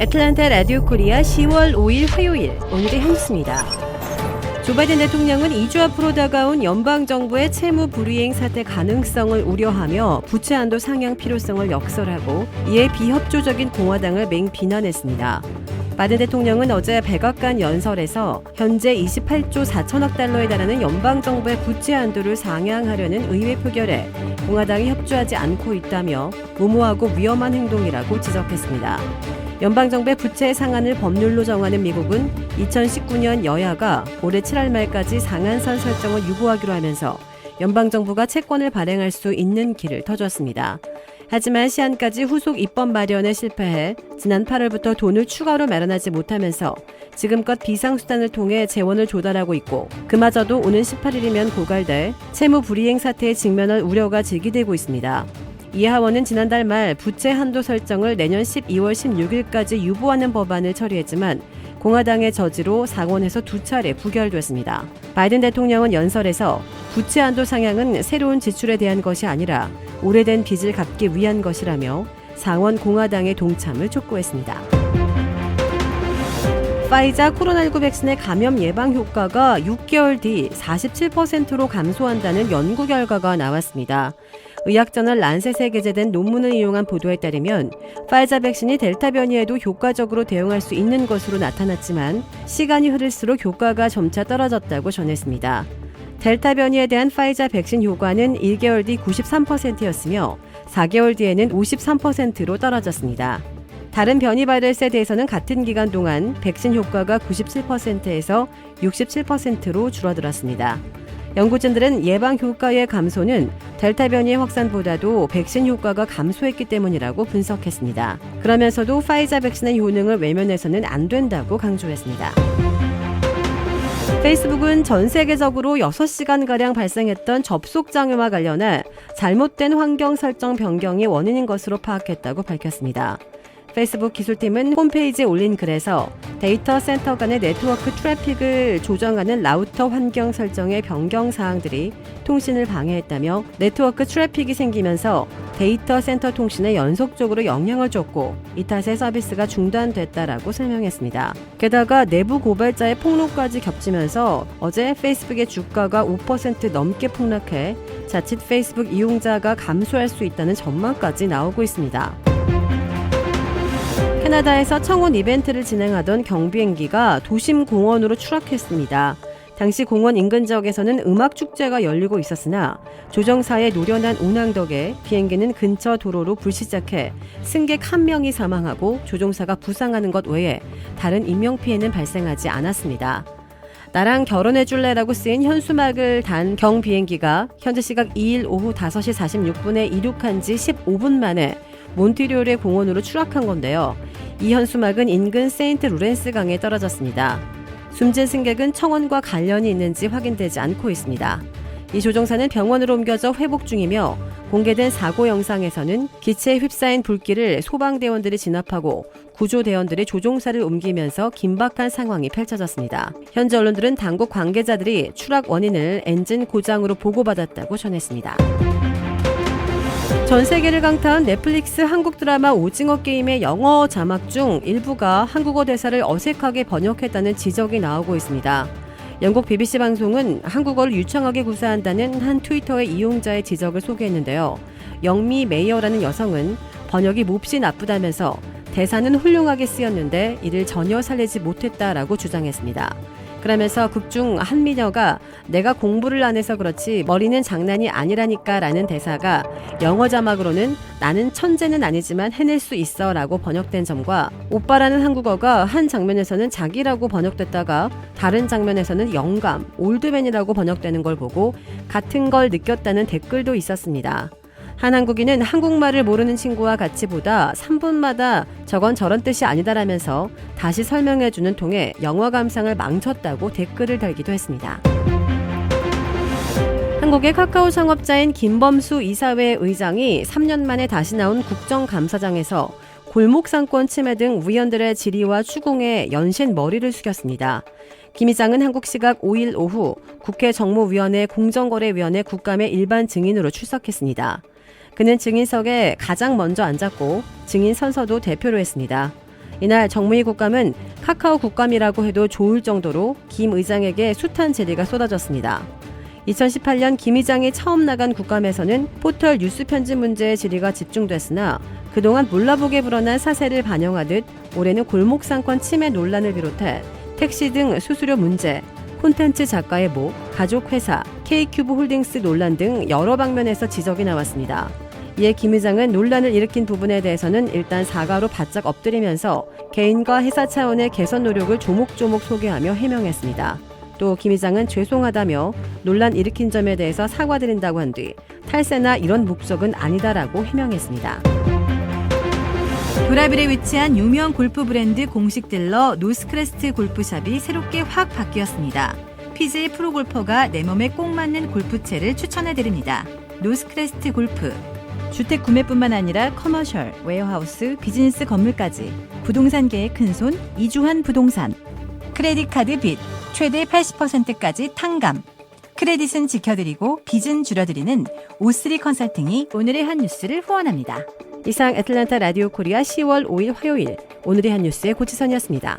애틀랜타 라디오 코리아 10월 5일 화요일, 오늘의 현수입니다. 조 바이든 대통령은 2주 앞으로 다가온 연방정부의 채무 불이행 사태 가능성을 우려하며 부채 한도 상향 필요성을 역설하고 이에 비협조적인 공화당을 맹비난했습니다. 바이든 대통령은 어제 백악관 연설에서 현재 28조 4천억 달러에 달하는 연방정부의 부채 한도를 상향하려는 의회 표결에 공화당이 협조하지 않고 있다며 무모하고 위험한 행동이라고 지적했습니다. 연방정부의 부채 상한을 법률로 정하는 미국은 2019년 여야가 올해 7월 말까지 상한선 설정을 유보하기로 하면서 연방정부가 채권을 발행할 수 있는 길을 터줬습니다. 하지만 시한까지 후속 입법 마련에 실패해 지난 8월부터 돈을 추가로 마련하지 못하면서 지금껏 비상수단을 통해 재원을 조달하고 있고 그마저도 오는 18일이면 고갈돼 채무 불이행 사태에 직면할 우려가 제기되고 있습니다. 이 하원은 지난달 말 부채 한도 설정을 내년 12월 16일까지 유보하는 법안을 처리했지만 공화당의 저지로 상원에서 2차례 부결됐습니다. 바이든 대통령은 연설에서 부채 한도 상향은 새로운 지출에 대한 것이 아니라 오래된 빚을 갚기 위한 것이라며 상원 공화당의 동참을 촉구했습니다. 파이자 코로나19 백신의 감염 예방 효과가 6개월 뒤 47%로 감소한다는 연구 결과가 나왔습니다. 의학저널 란셋에 게재된 논문을 이용한 보도에 따르면 파이자 백신이 델타 변이에도 효과적으로 대응할 수 있는 것으로 나타났지만 시간이 흐를수록 효과가 점차 떨어졌다고 전했습니다. 델타 변이에 대한 파이자 백신 효과는 1개월 뒤 93%였으며 4개월 뒤에는 53%로 떨어졌습니다. 다른 변이 바이러스에 대해서는 같은 기간 동안 백신 효과가 97%에서 67%로 줄어들었습니다. 연구진들은 예방 효과의 감소는 델타 변이의 확산보다도 백신 효과가 감소했기 때문이라고 분석했습니다. 그러면서도 파이자 백신의 효능을 외면해서는 안 된다고 강조했습니다. 페이스북은 전 세계적으로 6시간가량 발생했던 접속 장애와 관련해 잘못된 환경 설정 변경이 원인인 것으로 파악했다고 밝혔습니다. 페이스북 기술팀은 홈페이지에 올린 글에서 데이터 센터 간의 네트워크 트래픽을 조정하는 라우터 환경 설정의 변경 사항들이 통신을 방해했다며 네트워크 트래픽이 생기면서 데이터 센터 통신에 연속적으로 영향을 줬고 이 탓에 서비스가 중단됐다라고 설명했습니다. 게다가 내부 고발자의 폭로까지 겹치면서 어제 페이스북의 주가가 5% 넘게 폭락해 자칫 페이스북 이용자가 감소할 수 있다는 전망까지 나오고 있습니다. 캐나다에서 청원 이벤트를 진행하던 경비행기가 도심 공원으로 추락했습니다. 당시 공원 인근 지역에서는 음악 축제가 열리고 있었으나 조정사의 노련한 운항 덕에 비행기는 근처 도로로 불시착해 승객 1명이 사망하고 조종사가 부상하는 것 외에 다른 인명피해는 발생하지 않았습니다. 나랑 결혼해줄래라고 쓰인 현수막을 단 경비행기가 현지 시각 2일 오후 5시 46분에 이륙한 지 15분 만에 몬트리올의 공원으로 추락한 건데요. 이 현수막은 인근 세인트 루렌스 강에 떨어졌습니다. 숨진 승객은 청원과 관련이 있는지 확인되지 않고 있습니다. 이 조종사는 병원으로 옮겨져 회복 중이며 공개된 사고 영상에서는 기체에 휩싸인 불길을 소방대원들이 진압하고 구조대원들이 조종사를 옮기면서 긴박한 상황이 펼쳐졌습니다. 현지 언론들은 당국 관계자들이 추락 원인을 엔진 고장으로 보고받았다고 전했습니다. 전 세계를 강타한 넷플릭스 한국 드라마 오징어 게임의 영어 자막 중 일부가 한국어 대사를 어색하게 번역했다는 지적이 나오고 있습니다. 영국 BBC 방송은 한국어를 유창하게 구사한다는 한 트위터의 이용자의 지적을 소개했는데요. 영미 메이어라는 여성은 번역이 몹시 나쁘다면서 대사는 훌륭하게 쓰였는데 이를 전혀 살리지 못했다라고 주장했습니다. 그러면서 극중 한 미녀가 내가 공부를 안 해서 그렇지 머리는 장난이 아니라니까 라는 대사가 영어 자막으로는 나는 천재는 아니지만 해낼 수 있어 라고 번역된 점과 오빠라는 한국어가 한 장면에서는 자기라고 번역됐다가 다른 장면에서는 영감, 올드맨이라고 번역되는 걸 보고 같은 걸 느꼈다는 댓글도 있었습니다. 한 한국인은 한국말을 모르는 친구와 같이 보다 3분마다 저건 저런 뜻이 아니다라면서 다시 설명해주는 통에 영어 감상을 망쳤다고 댓글을 달기도 했습니다. 한국의 카카오 창업자인 김범수 이사회 의장이 3년 만에 다시 나온 국정감사장에서 골목상권 침해 등 위원들의 질의와 추궁에 연신 머리를 숙였습니다. 김 의장은 한국 시각 5일 오후 국회 정무위원회 공정거래위원회 국감의 일반 증인으로 출석했습니다. 그는 증인석에 가장 먼저 앉았고 증인 선서도 대표로 했습니다. 이날 정무위 국감은 카카오 국감이라고 해도 좋을 정도로 김 의장에게 숱한 질의가 쏟아졌습니다. 2018년 김 의장이 처음 나간 국감에서는 포털 뉴스 편집 문제에 질의가 집중됐으나 그동안 몰라보게 불어난 사세를 반영하듯 올해는 골목 상권 침해 논란을 비롯해 택시 등 수수료 문제, 콘텐츠 작가의 목, 가족회사, K큐브 홀딩스 논란 등 여러 방면에서 지적이 나왔습니다. 이에 김 의장은 논란을 일으킨 부분에 대해서는 일단 사과로 바짝 엎드리면서 개인과 회사 차원의 개선 노력을 조목조목 소개하며 해명했습니다. 또 김 의장은 죄송하다며 논란 일으킨 점에 대해서 사과드린다고 한 뒤 탈세나 이런 목적은 아니다라고 해명했습니다. 도라빌에 위치한 유명 골프 브랜드 공식 딜러 노스크레스트 골프샵이 새롭게 확 바뀌었습니다. PGA 프로골퍼가 내 몸에 꼭 맞는 골프채를 추천해드립니다. 노스크레스트 골프. 주택 구매뿐만 아니라 커머셜, 웨어하우스, 비즈니스 건물까지 부동산계의 큰손 이주환 부동산. 크레딧 카드 빚 최대 80%까지 탕감. 크레딧은 지켜드리고 빚은 줄여드리는 O3 컨설팅이 오늘의 한 뉴스를 후원합니다. 이상 애틀랜타 라디오 코리아 10월 5일 화요일 오늘의 한 뉴스의 고지선이었습니다.